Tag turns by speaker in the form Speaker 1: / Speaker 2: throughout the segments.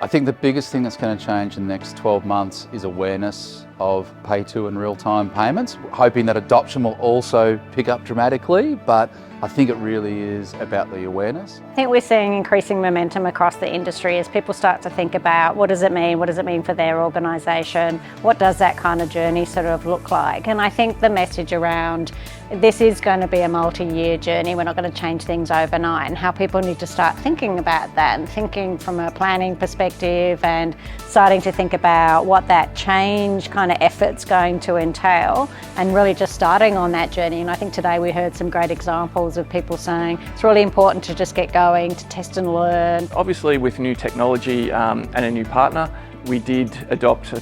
Speaker 1: I think the biggest thing that's going to change in the next 12 months is awareness of PayTo and real-time payments, hoping that adoption will also pick up dramatically, but I think it really is about the awareness.
Speaker 2: I think we're seeing increasing momentum across the industry as people start to think about what does it mean for their organisation, what does that kind of journey sort of look like. And I think the message around this is going to be a multi-year journey, we're not going to change things overnight, and how people need to start thinking about that and thinking from a planning perspective and starting to think about what that change kind of effort's going to entail and really just starting on that journey. And I think today we heard some great examples of people saying it's really important to just get going, to test and learn.
Speaker 3: Obviously with new technology and a new partner, we did adopt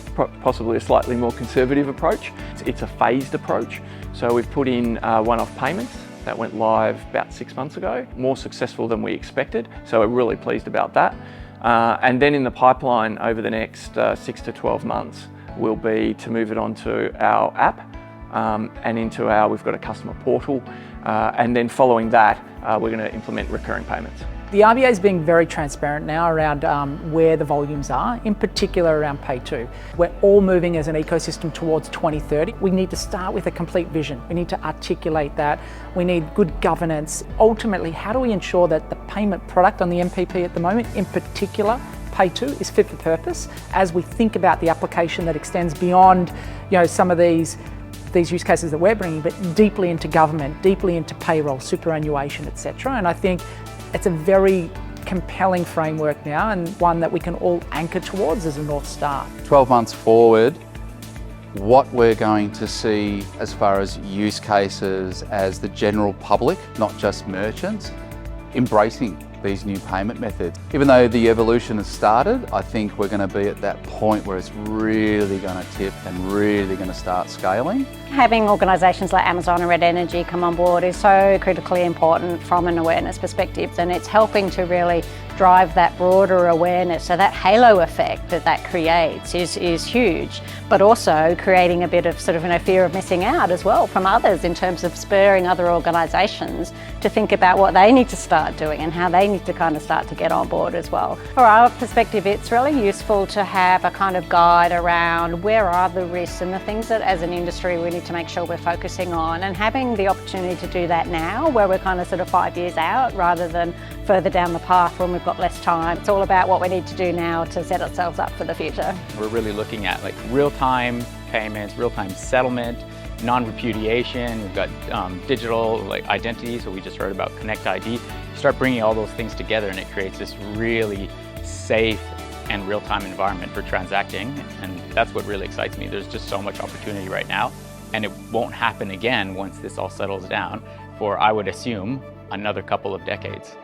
Speaker 3: possibly a slightly more conservative approach. It's a phased approach. So we've put in one-off payments that went live about 6 months ago, more successful than we expected. So we're really pleased about that. And then in the pipeline over the next 6 to 12 months will be to move it onto our app and into we've got a customer portal. And then following that, we're going to implement recurring payments.
Speaker 4: The RBA is being very transparent now around where the volumes are, in particular around PayTo. We're all moving as an ecosystem towards 2030. We need to start with a complete vision. We need to articulate that. We need good governance. Ultimately, how do we ensure that the payment product on the NPP at the moment, in particular, PayTo, is fit for purpose as we think about the application that extends beyond, some of these use cases that we're bringing, but deeply into government, deeply into payroll, superannuation, etc. And I think it's a very compelling framework now and one that we can all anchor towards as a North Star.
Speaker 1: 12 months forward, what we're going to see as far as use cases as the general public, not just merchants, embracing these new payment methods. Even though the evolution has started, I think we're going to be at that point where it's really going to tip and really going to start scaling.
Speaker 2: Having organisations like Amazon and Red Energy come on board is so critically important from an awareness perspective, and it's helping to really drive that broader awareness. So that halo effect that creates is huge, but also creating a bit of fear of missing out as well from others in terms of spurring other organisations to think about what they need to start doing and how they need to kind of start to get on board as well. From our perspective, it's really useful to have a kind of guide around where are the risks and the things that as an industry we need to make sure we're focusing on, and having the opportunity to do that now where we're kind of 5 years out rather than further down the path when we've got less time. It's all about what we need to do now to set ourselves up for the future.
Speaker 5: We're really looking at real-time payments, real-time settlement, non-repudiation. We've got digital identity, so we just heard about Connect ID. You start bringing all those things together and it creates this really safe and real-time environment for transacting, and that's what really excites me. There's just so much opportunity right now, and it won't happen again once this all settles down for, I would assume, another couple of decades.